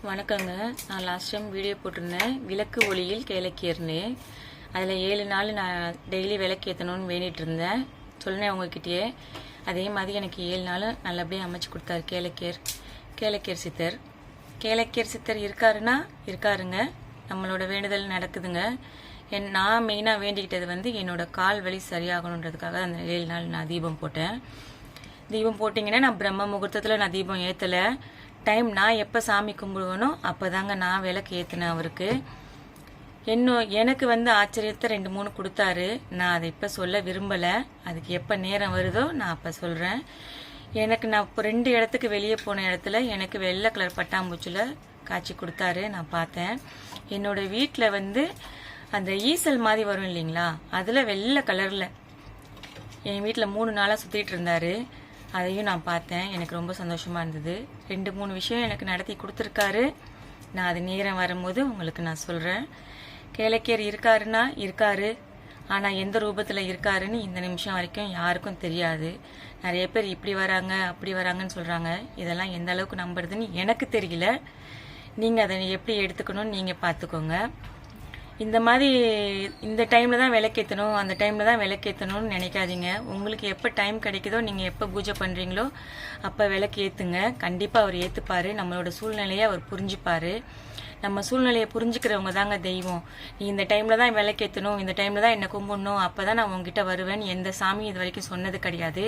வணக்கங்க. நான் last time video போட்டிருந்தேன், விளக்கு ஒளியில் கேளக்கியர்னு. அதில் 7 நாள் நான் டெய்லி விளக்கேற்றணும்னு வேண்டிகிட்டு இருந்தேன், சொன்னேன் உங்ககிட்டயே. அதே மாதிரி எனக்கு 7 நாள் நல்லபடியாக அமைச்சு கொடுத்தாரு கேளக்கியர் சித்தர். கேளக்கியர் சித்தர் இருக்காருன்னா இருக்காருங்க, நம்மளோட வேண்டுதல் நடக்குதுங்க. நான் மெயினாக வேண்டிக்கிட்டது என்னோட கால் வலி சரியாகணுன்றதுக்காக அந்த 7 நாள் நான் தீபம் போட்டேன். தீபம் போட்டிங்கன்னா நான் பிரம்ம முகூர்த்தத்தில் நான் தீபம் ஏற்றலை. டைம் நான் எப்போ சாமி கும்பிடுவேனோ அப்போ தாங்க நான் விளக்கு ஏற்றினேன் அவருக்கு. எனக்கு ஆச்சரியத்தை 2-3 கொடுத்தாரு. நான் அதை இப்போ சொல்ல விரும்பலை. அதுக்கு எப்போ நேரம் வருதோ நான் அப்போ சொல்கிறேன். நான் இப்போ 2 இடத்துக்கு வெளியே போன இடத்துல எனக்கு வெள்ளை கலர் பட்டாம்பூச்சியில் காய்ச்சி கொடுத்தாரு. நான் பார்த்தேன். என்னோட வீட்டில் அந்த ஈசல் மாதிரி வரும் இல்லைங்களா, அதில் வெள்ளை கலரில் என் வீட்டில் 3 நாளாக சுற்றிட்டு இருந்தார். அதையும் நான் பார்த்தேன். எனக்கு ரொம்ப சந்தோஷமாக இருந்தது. 2-3 விஷயம் எனக்கு நடத்தி கொடுத்துருக்காரு. நான் அது நேரம் வரும்போது உங்களுக்கு நான் சொல்கிறேன். கேளக்கியர் இருக்காருன்னா இருக்காரு, ஆனால் எந்த ரூபத்தில் இருக்காருன்னு இந்த நிமிஷம் வரைக்கும் யாருக்கும் தெரியாது. நிறைய பேர் இப்படி வராங்க அப்படி வராங்கன்னு சொல்கிறாங்க. இதெல்லாம் எந்த அளவுக்கு நம்புறதுன்னு எனக்கு தெரியல. நீங்கள் அதை எப்படி எடுத்துக்கணும்னு நீங்கள் பார்த்துக்கோங்க. இந்த மாதிரி இந்த டைமில் தான் விளக்கேற்றணும், அந்த டைமில் தான் விளக்கேற்றணும்னு நினைக்காதீங்க. உங்களுக்கு எப்போ டைம் கிடைக்குதோ, நீங்கள் எப்போ பூஜை பண்ணுறீங்களோ அப்போ விளக்கு ஏற்றுங்க. கண்டிப்பாக அவர் ஏற்றுப்பார். நம்மளோட சூழ்நிலையை அவர் புரிஞ்சுப்பார். நம்ம சூழ்நிலையை புரிஞ்சுக்கிறவங்க தாங்க தெய்வம். நீ இந்த டைமில் தான் விளக்கேற்றணும், இந்த டைமில் தான் என்னை கும்பிடணும், அப்போ தான் நான் உங்ககிட்ட வருவேன்னு எந்த சாமியும் இது வரைக்கும் சொன்னது கிடையாது.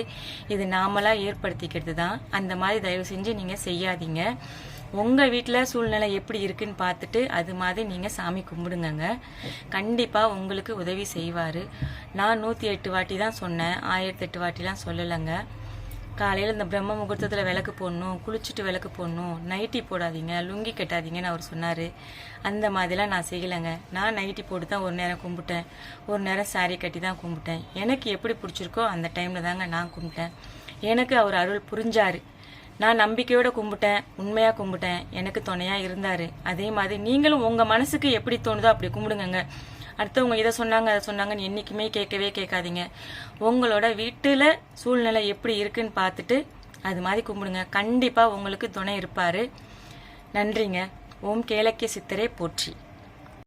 இது நாமளாக ஏற்படுத்திக்கிறது தான். அந்த மாதிரி தயவு செஞ்சு நீங்கள் செய்யாதீங்க. உங்கள் வீட்டில் சூழ்நிலை எப்படி இருக்குன்னு பார்த்துட்டு அது மாதிரி நீங்கள் சாமி கும்பிடுங்க. கண்டிப்பாக உங்களுக்கு உதவி செய்வார். நான் 108 வாட்டி தான் சொன்னேன், 1008 வாட்டிலாம் சொல்லலைங்க. காலையில் இந்த பிரம்ம முகூர்த்தத்தில் விளக்கு போடணும், குளிச்சுட்டு விளக்கு போடணும், நைட்டி போடாதீங்க, லுங்கி கட்டாதீங்கன்னு அவர் சொன்னார். அந்த மாதிரிலாம் நான் செய்யலைங்க. நான் நைட்டி போட்டு தான் ஒரு நேரம் கும்பிட்டேன், ஒரு நேரம் சாரீ கட்டி தான் கும்பிட்டேன். எனக்கு எப்படி பிடிச்சிருக்கோ அந்த டைமில் தாங்க நான் கும்பிட்டேன். எனக்கு அவர் அருள் புரிஞ்சார். நான் நம்பிக்கையோட கும்பிட்டேன், உண்மையாக கும்பிட்டேன். எனக்கு துணையாக இருந்தார். அதே மாதிரி நீங்களும் உங்கள் மனசுக்கு எப்படி தோணுதோ அப்படி கும்பிடுங்க. அடுத்தவங்க இதை சொன்னாங்க அதை சொன்னாங்கன்னு என்றைக்குமே கேட்காதீங்க. உங்களோட வீட்டில் சூழ்நிலை எப்படி இருக்குன்னு பார்த்துட்டு அது மாதிரி கும்பிடுங்க. கண்டிப்பாக உங்களுக்கு துணை இருப்பார். நன்றிங்க. ஓம் கேளக்கிய சித்தரே போற்றி.